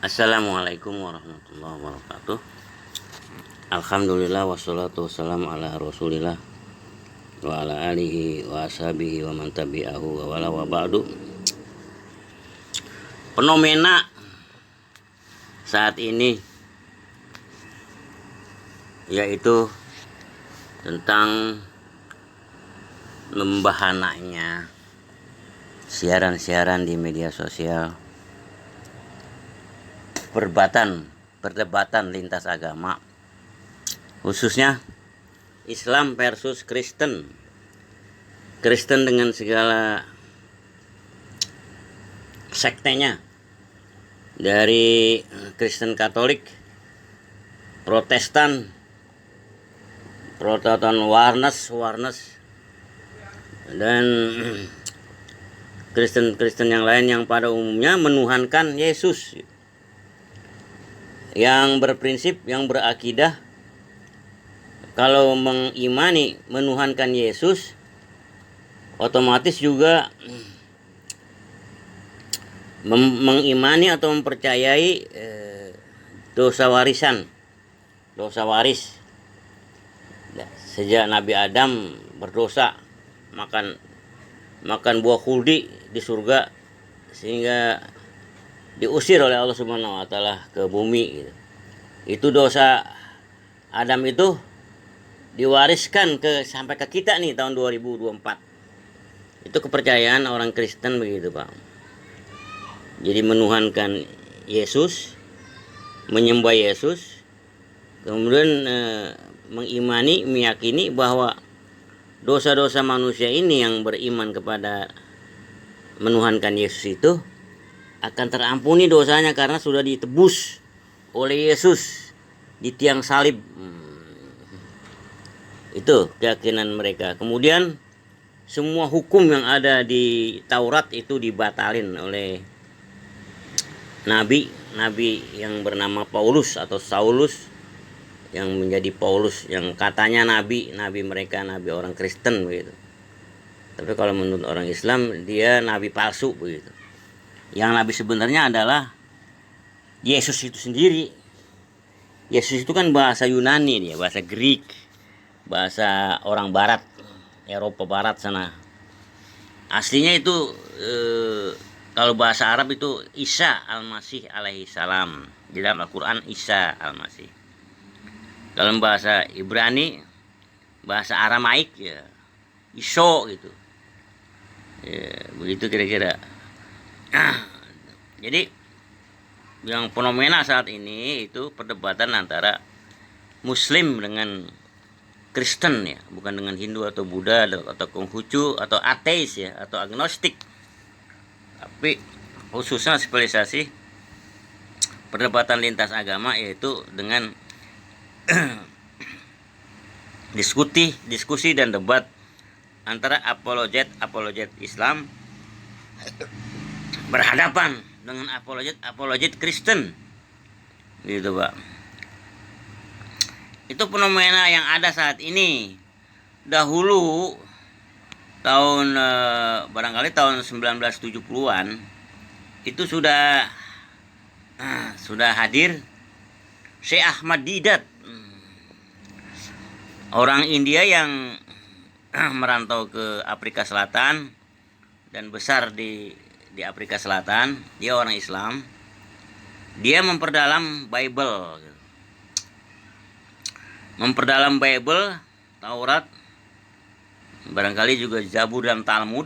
Assalamualaikum warahmatullahi wabarakatuh. Alhamdulillah wassalatu wassalamu ala rasulillah wa ala alihi wa ashabihi wa man tabi'ahu wa wala wa ba'du. Fenomena saat ini yaitu tentang membahananya siaran-siaran di media sosial, perdebatan lintas agama, khususnya Islam versus Kristen dengan segala sektenya, dari Kristen Katolik, Protestan Warnes, dan Kristen yang lain yang pada umumnya menuhankan Yesus, yang berprinsip, yang berakidah kalau mengimani menuhankan Yesus otomatis juga mengimani atau mempercayai dosa waris. Sejak Nabi Adam berdosa makan buah khuldi di surga, sehingga diusir oleh Allah Subhanahu wa taala ke bumi gitu. Itu dosa Adam itu diwariskan sampai ke kita nih tahun 2024. Itu kepercayaan orang Kristen begitu, Pak. Jadi menuhankan Yesus, menyembah Yesus, kemudian meyakini bahwa dosa-dosa manusia ini yang beriman kepada menuhankan Yesus itu akan terampuni dosanya karena sudah ditebus oleh Yesus di tiang salib. Itu keyakinan mereka. Kemudian semua hukum yang ada di Taurat itu dibatalin oleh nabi yang bernama Paulus atau Saulus, yang menjadi Paulus, yang katanya nabi mereka, nabi orang Kristen begitu. Tapi kalau menurut orang Islam dia nabi palsu begitu. Yang nabi sebenarnya adalah Yesus itu sendiri. Yesus itu kan bahasa Yunani, dia bahasa Greek, bahasa orang barat, Eropa barat sana. Aslinya itu kalau bahasa Arab itu Isa al-Masih alaihi salam. Di dalam Al-Quran Isa al-Masih. Dalam bahasa Ibrani, bahasa Aramaik ya Iso gitu. Ya, begitu kira-kira. Jadi yang fenomena saat ini itu perdebatan antara Muslim dengan Kristen ya, bukan dengan Hindu atau Buddha atau Konghucu atau ateis ya, atau agnostik. Tapi khususnya spesialisasi perdebatan lintas agama, yaitu dengan diskusi dan debat antara apologet Islam berhadapan dengan apologet Kristen gitu, Pak. Itu fenomena yang ada saat ini. Dahulu tahun barangkali tahun 1970-an itu sudah hadir Syekh Ahmad Didat, orang India yang merantau ke Afrika Selatan dan besar di Afrika Selatan. Dia orang Islam. Dia memperdalam Bible, Taurat, barangkali juga Zabur dan Talmud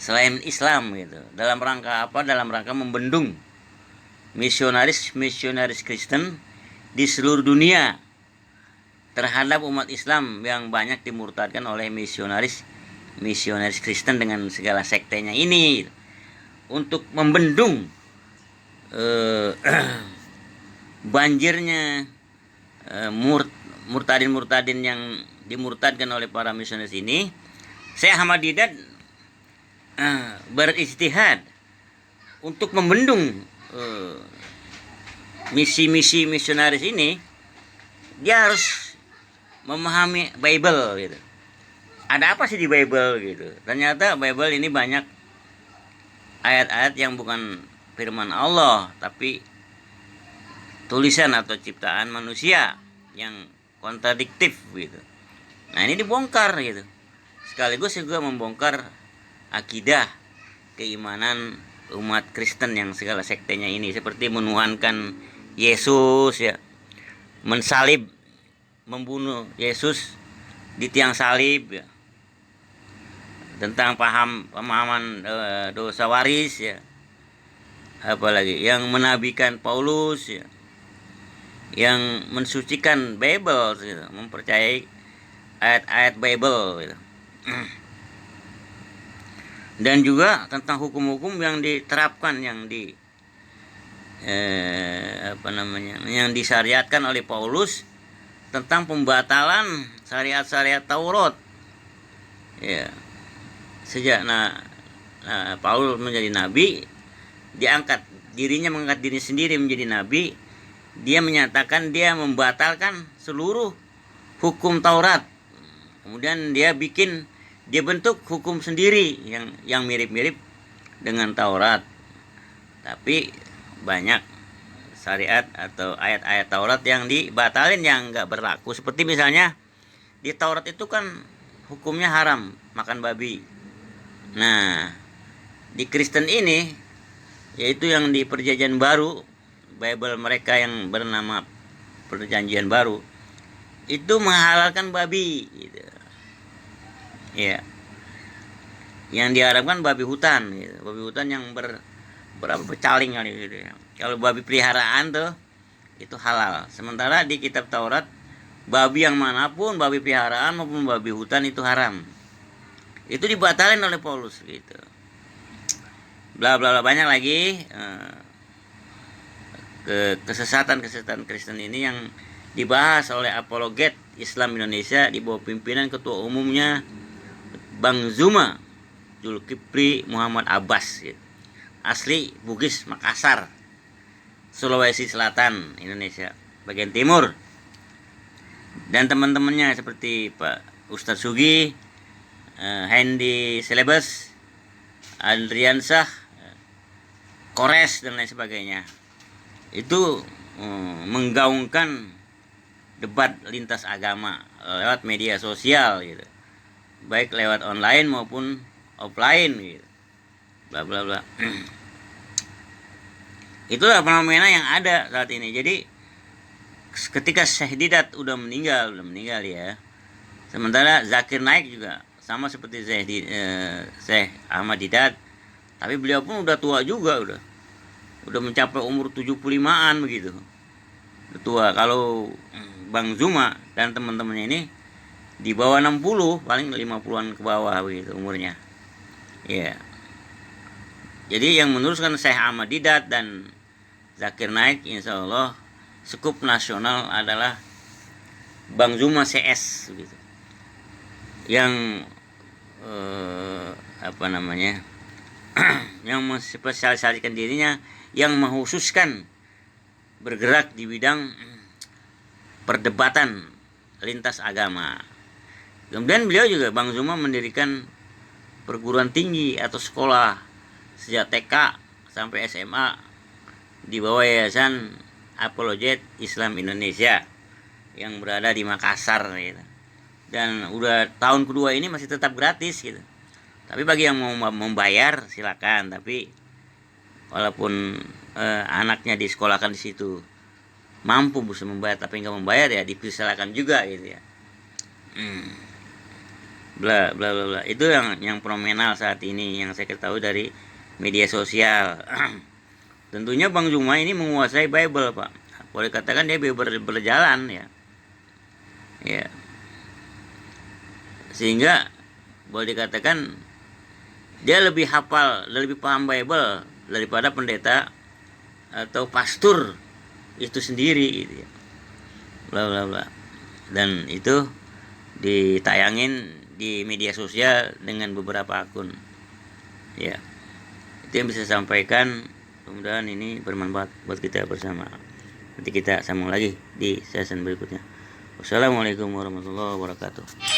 selain Islam gitu. Dalam rangka apa? Dalam rangka membendung misionaris Kristen di seluruh dunia terhadap umat Islam yang banyak dimurtadkan oleh misionaris Kristen dengan segala sektenya ini, untuk membendung banjirnya murtadin yang dimurtadkan oleh para misionaris ini. Syekh Ahmad Didat berijtihad untuk membendung misi misionaris ini. Dia harus memahami Bible gitu. Ada apa sih di Bible gitu? Ternyata Bible ini banyak ayat-ayat yang bukan firman Allah, tapi tulisan atau ciptaan manusia yang kontradiktif gitu. Nah, ini dibongkar gitu. Sekaligus juga membongkar akidah keimanan umat Kristen yang segala sektenya ini, seperti menuhankan Yesus ya, mensalib, membunuh Yesus di tiang salib ya, tentang pemahaman dosa waris ya, apalagi yang menabikan Paulus ya, yang mensucikan Bible gitu, mempercayai ayat-ayat Bible gitu. Dan juga tentang hukum-hukum yang diterapkan, yang yang disyariatkan oleh Paulus tentang pembatalan syariat-syariat Taurat ya. Sejak Paulus menjadi nabi, dirinya mengangkat diri sendiri menjadi nabi, dia menyatakan dia membatalkan seluruh hukum Taurat. Kemudian dia bentuk hukum sendiri yang mirip-mirip dengan Taurat. Tapi banyak syariat atau ayat-ayat Taurat yang dibatalin, yang nggak berlaku. Seperti misalnya di Taurat itu kan hukumnya haram makan babi. Nah, di Kristen ini, yaitu yang di Perjanjian Baru, Bible mereka yang bernama Perjanjian Baru, itu menghalalkan babi gitu. Ya. Yang diharapkan babi hutan gitu. Babi hutan yang bercaling kali gitu ya. Kalau babi peliharaan tuh itu halal. Sementara di kitab Taurat, babi yang manapun, babi peliharaan maupun babi hutan itu haram. Itu dibatalin oleh Paulus gitu. Bla bla bla, banyak lagi kesesatan Kristen ini yang dibahas oleh apologet Islam Indonesia di bawah pimpinan ketua umumnya Bang Zuma Zulkifli Muhammad Abbas gitu. Asli Bugis, Makassar, Sulawesi Selatan, Indonesia bagian timur. Dan teman-temannya seperti Pak Ustadz Sugi, Hendy Selebes, Adriansah, Kores dan lain sebagainya. Itu menggaungkan debat lintas agama lewat media sosial gitu, baik lewat online maupun offline gitu, bla bla bla. Itulah fenomena yang ada saat ini. Jadi ketika Syekh Didat udah meninggal ya, sementara Zakir Naik juga sama seperti Syekh Ahmad Didat, tapi beliau pun udah tua juga, udah mencapai umur 75-an begitu, udah tua. Kalau Bang Zuma dan teman-temannya ini di bawah 60, paling 50-an ke bawah begitu umurnya. Ya. Jadi yang meneruskan Syekh Ahmad Didat dan Zakir Naik, insya Allah skup nasional adalah Bang Zuma CS gitu. Yang yang menspesialisasikan dirinya, yang mengkhususkan bergerak di bidang perdebatan lintas agama. Kemudian beliau juga, Bang Zuma, mendirikan perguruan tinggi atau sekolah sejak TK sampai SMA di bawah Yayasan Apologet Islam Indonesia yang berada di Makassar gitu. Dan udah tahun kedua ini masih tetap gratis gitu. Tapi bagi yang mau membayar silakan, tapi walaupun anaknya disekolahkan di situ mampu bisa membayar tapi nggak membayar, ya dipersilakan juga gitu ya. Bla bla bla bla. Itu yang fenomenal saat ini yang saya ketahui dari media sosial. Tentunya Bang Zuma ini menguasai Bible, Pak. Boleh katakan dia berjalan ya. Ya. Sehingga boleh dikatakan dia lebih hafal, lebih paham Bible daripada pendeta atau pastor itu sendiri gitu ya. Bla bla bla. Dan itu ditayangin di media sosial dengan beberapa akun. Ya. Itu yang bisa saya sampaikan. Mudah-mudahan ini bermanfaat buat kita bersama. Nanti kita sambung lagi di season berikutnya. Wassalamualaikum warahmatullahi wabarakatuh.